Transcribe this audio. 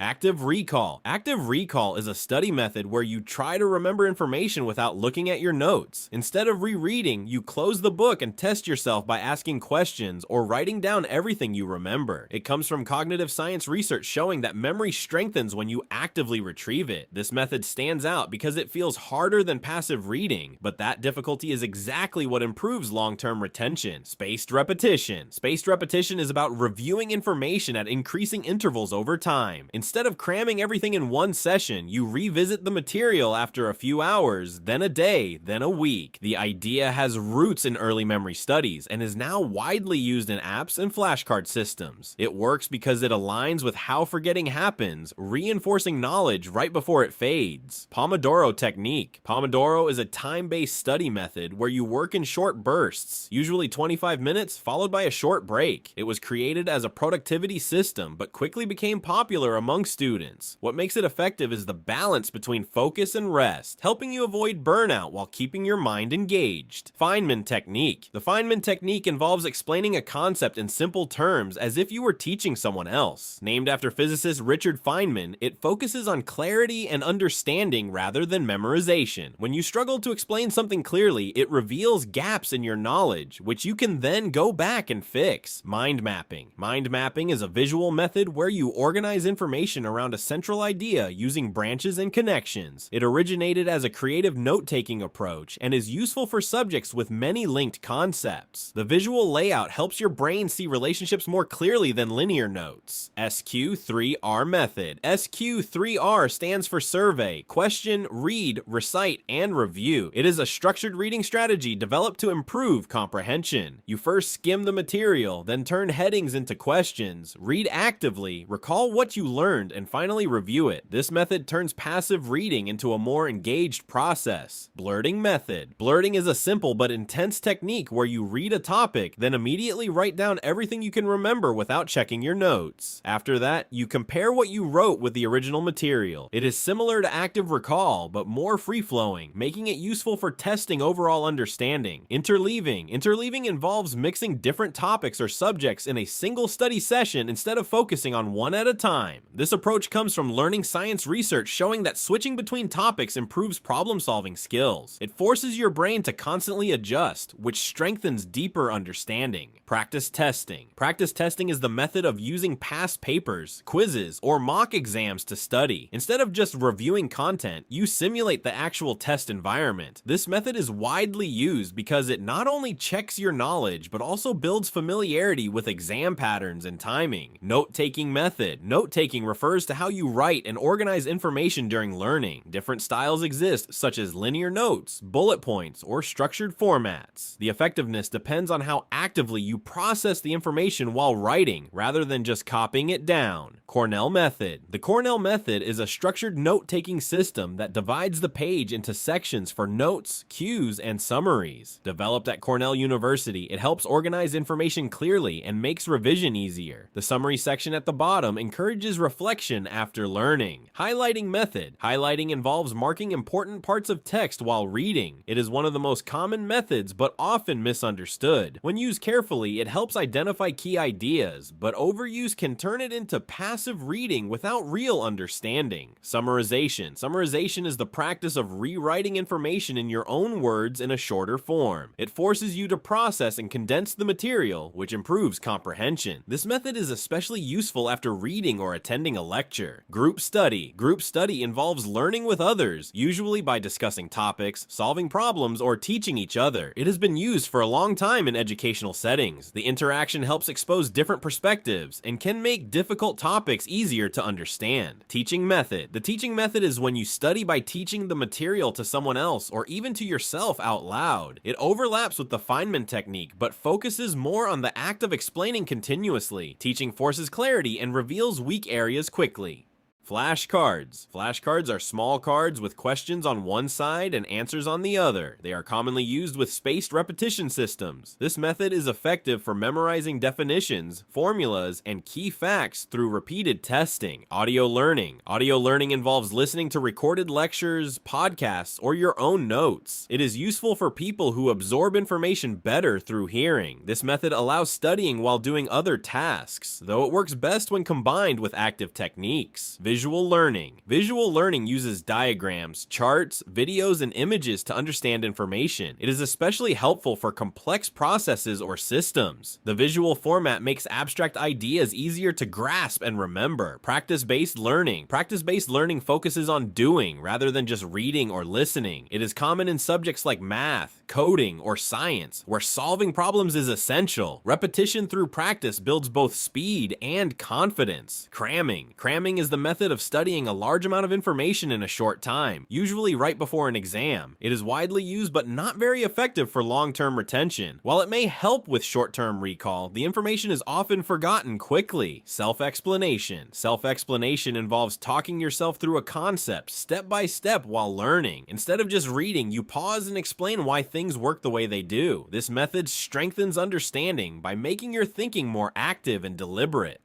Active recall. Active recall is a study method where you try to remember information without looking at your notes. Instead of rereading, you close the book and test yourself by asking questions or writing down everything you remember. It comes from cognitive science research showing that memory strengthens when you actively retrieve it. This method stands out because it feels harder than passive reading, but that difficulty is exactly what improves long-term retention. Spaced repetition. Spaced repetition is about reviewing information at increasing intervals over time. Instead of cramming everything in one session, you revisit the material after a few hours, then a day, then a week. The idea has roots in early memory studies and is now widely used in apps and flashcard systems. It works because it aligns with how forgetting happens, reinforcing knowledge right before it fades. Pomodoro Technique. Pomodoro is a time-based study method where you work in short bursts, usually 25 minutes followed by a short break. It was created as a productivity system but quickly became popular among students. What makes it effective is the balance between focus and rest, helping you avoid burnout while keeping your mind engaged. Feynman Technique. The Feynman Technique involves explaining a concept in simple terms as if you were teaching someone else. Named after physicist Richard Feynman, it focuses on clarity and understanding rather than memorization. When you struggle to explain something clearly, it reveals gaps in your knowledge, which you can then go back and fix. Mind mapping. Mind mapping is a visual method where you organize information around a central idea using branches and connections. It originated as a creative note-taking approach and is useful for subjects with many linked concepts. The visual layout helps your brain see relationships more clearly than linear notes. SQ3R Method. SQ3R stands for survey, question, read, recite, and review. It is a structured reading strategy developed to improve comprehension. You first skim the material, then turn headings into questions, read actively, recall what you learned, and finally review it. This method turns passive reading into a more engaged process. Blurting Method. Blurting is a simple but intense technique where you read a topic, then immediately write down everything you can remember without checking your notes. After that, you compare what you wrote with the original material. It is similar to active recall, but more free-flowing, making it useful for testing overall understanding. Interleaving. Interleaving involves mixing different topics or subjects in a single study session instead of focusing on one at a time. This approach comes from learning science research showing that switching between topics improves problem-solving skills. It forces your brain to constantly adjust, which strengthens deeper understanding. Practice testing. Practice testing is the method of using past papers, quizzes, or mock exams to study. Instead of just reviewing content, you simulate the actual test environment. This method is widely used because it not only checks your knowledge, but also builds familiarity with exam patterns and timing. Note-taking method. Note-taking refers to how you write and organize information during learning. Different styles exist, such as linear notes, bullet points, or structured formats. The effectiveness depends on how actively you process the information while writing, rather than just copying it down. Cornell Method. The Cornell Method is a structured note-taking system that divides the page into sections for notes, cues, and summaries. Developed at Cornell University, it helps organize information clearly and makes revision easier. The summary section at the bottom encourages reflection after learning. Highlighting method. Highlighting involves marking important parts of text while reading. It is one of the most common methods, but often misunderstood. When used carefully, it helps identify key ideas, but overuse can turn it into passive reading without real understanding. Summarization. Summarization is the practice of rewriting information in your own words in a shorter form. It forces you to process and condense the material, which improves comprehension. This method is especially useful after reading or attending a lecture. Group study. Group study involves learning with others, usually by discussing topics, solving problems, or teaching each other. It has been used for a long time in educational settings. The interaction helps expose different perspectives and can make difficult topics easier to understand. Teaching method. The teaching method is when you study by teaching the material to someone else or even to yourself out loud. It overlaps with the Feynman technique, but focuses more on the act of explaining continuously. Teaching forces clarity and reveals weak areas quickly. Flashcards. Flashcards are small cards with questions on one side and answers on the other. They are commonly used with spaced repetition systems. This method is effective for memorizing definitions, formulas, and key facts through repeated testing. Audio learning. Audio learning involves listening to recorded lectures, podcasts, or your own notes. It is useful for people who absorb information better through hearing. This method allows studying while doing other tasks, though it works best when combined with active techniques. Visual learning. Visual learning uses diagrams, charts, videos, and images to understand information. It is especially helpful for complex processes or systems. The visual format makes abstract ideas easier to grasp and remember. Practice-based learning. Practice-based learning focuses on doing rather than just reading or listening. It is common in subjects like math, coding, or science, where solving problems is essential. Repetition through practice builds both speed and confidence. Cramming. Cramming is the method of studying a large amount of information in a short time, usually right before an exam. It is widely used but not very effective for long-term retention. While it may help with short-term recall, the information is often forgotten quickly. Self-explanation. Self-explanation involves talking yourself through a concept step by step while learning. Instead of just reading, you pause and explain why things work the way they do. This method strengthens understanding by making your thinking more active and deliberate.